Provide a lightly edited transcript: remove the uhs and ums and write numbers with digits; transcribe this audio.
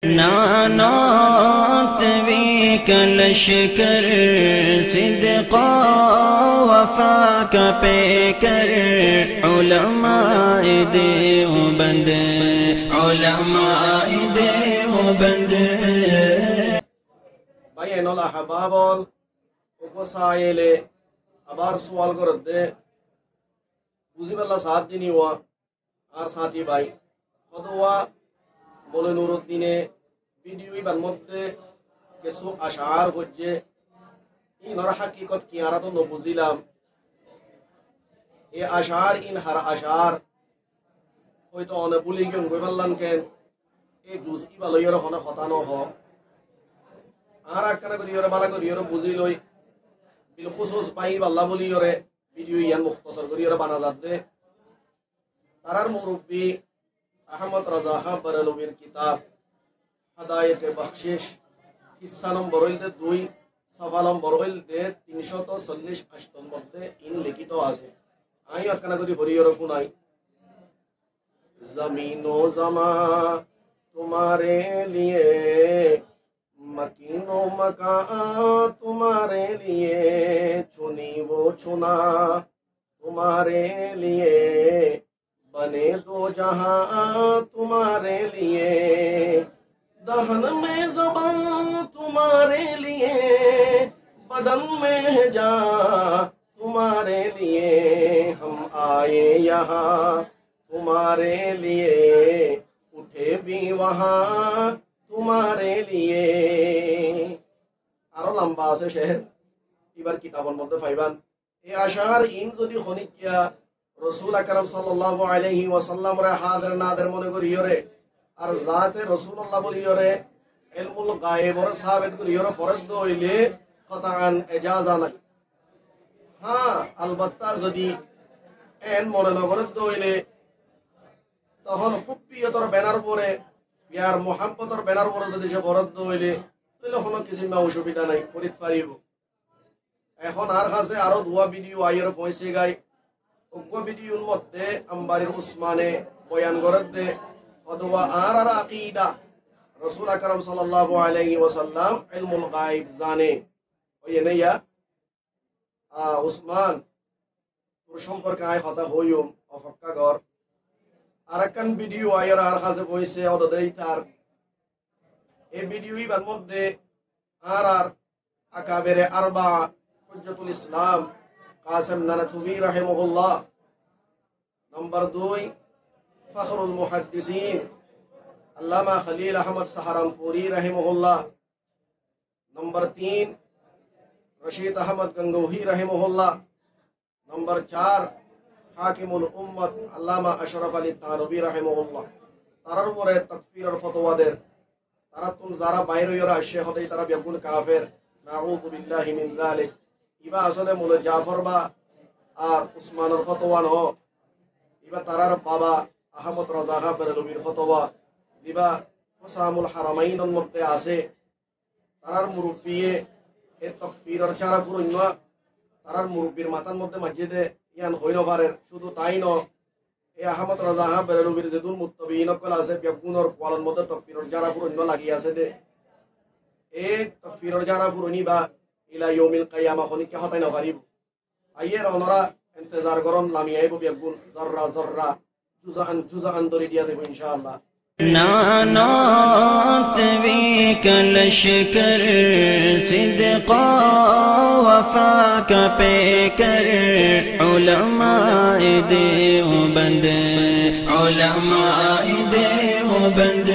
नानात we कलशकर सिद्क़ा वफ़ा का picker उलमाए देवबंद उलमाए देवबंद বাইয়েনল আহবাবল উপসায়েলে আবার সোয়াল করতে বুঝিবেলা সাত দিনই ওয়া আর সাথী ভাই হদওয়া বলে নুরুদ্দিনে ভিডিও ইবার মধ্যে কিছু আশার হচ্ছে ইনর হাকিকত কি আর তো বুঝিলাম এ আশার ইন হার আশার হয়তো অনেক বলি গিয়ে গই ফেললাম কেন এই জুস ইবা লইয়ের হনে হতানো হোক আর একখানা করি ওরা বালা করি ওরা বুঝি লই বিল খুসুস পাই আল্লাহ বলি ওরে ভিডিও ইয়ান মুখতসর করি ওরা বানা যাতে তারার মুরব্বী আহমদ রাজা খান বারেলভির কিতাব হাদায়েতে বখশিশ হিস্সা নম্বর হইলতে 2 সফা নম্বর হইলতে 340 আশতর মধ্যে ইন লিখিত আছে আমি একখানা করি হরি ওরা শুনাই জমিন ও জামা तुम्हारे लिए मकीनो मका तुम्हारे लिए चुनी वो चुना तुम्हारे लिए बने दो जहां तुम्हारे लिए दहन में ज़बान तुम्हारे लिए बदन में जा तुम्हारे लिए हम आए यहाँ तुम्हारे लिए उठे भी वहाँ तुम्हारे लिए আরো লম্বা আছে শের এবার কিতাবের মধ্যে পাইবান এই আশার ইন যদি খনিকিয়া রাসূল আকরাম সাল্লাল্লাহু আলাইহি ওয়াসাল্লাম রে হাজির নাদের মনে করিয়রে আর জাতে রাসূলুল্লাহ বলিয়রে ইলমুল গায়েব ওর সাবিত করিয়রে ফরদ হইলে কতান ইজাজা নাই হ্যাঁ আলবাত্তা যদি এন মনে নগরত হইলে তখন হুব্বিয়তর ব্যানার পরে ইয়ার মোহাম্মতর ব্যানার পরে যদি সে বরাদ্দ হইলে তাহলে কোনো কিছু না অসুবিধা নাই ফরিদ পারিব এখন আর কাছে আরো দুয়া ভিডিও আইয়ের পৌঁছে গাই অজ্ঞ ভিডিওর মধ্যে আম্বারির উসমানে বয়ান করে দে অথবা আর আকীদা রাসূল আকরাম সাল্লাল্লাহু আলাইহি ওয়াসাল্লাম ইলমুল গায়ব জানে ওই নেয়া উসমান তোর সম্পর্কে আয় কথা হইম অফক্কা গর আরাকান ভিডিও আয়ার আর কাছে পৌঁছে অদদেই তার এই ভিডিও ইবার মধ্যে আর আকাবেরে আরবা হুজ্জাতুল ইসলাম কাসেম নানাতুবি রাহিমাহুল্লাহ নম্বর 2 ফখরুল মুহাদ্দিসিন আল্লামা খলিল আহমদ সাহারানপুরি রাহিমাহুল্লাহ নম্বর 3 রশিদ আহমদ গঙ্গোহী রাহিমাহুল্লাহ নম্বর 4 হাকিমুল উম্মত আল্লামা আশরাফ আলী তানভী রাহিমাহুল্লাহ তারার উপরে তাকফীরের ফতোয়াদের তারা তুম যারা বাইরে ইরা শেখ হতেই তারা বেগুন কাফের নাউযু বিল্লাহি মিন যালিক ইবা আসলে মুল জাফর বা আর উসমানের ফতোয়া ন ইবা তারার বাবা আহমদ রাজা খান বেরলভির ফতোয়া ইবা কুসামুল হারামাইনের মধ্যে আছে তারার মুরব্বিয়ে এই তাকফীরের চারা পুরন্য তারার মুরব্বির মাথার মধ্যে মসজিদে ইয়ান হইন পারেন শুধু তাই ন এই আহমদ রাজা খান বেরলভির যেদুন মুত্তাবিঈন কল আছে বেগুনের কোয়ালের মধ্যে তাকফীরের যারা পুরন্য লাগি আছে দে এই তাকফীরের যারা পুরনি বা ইলা ইয়াউমিল কিয়ামা খনিকে হতাই না পারিব আইয়ের ওনারা ইন্তজার করন লামি আইব বেগুন জররা জররা জুজাআন দরি দিয়া দেব ইনশাআল্লাহ नानात वी कलशकर सिद्क़ा वफ़ा का पेकर उलमाए देवबंद उलमाए देवबंद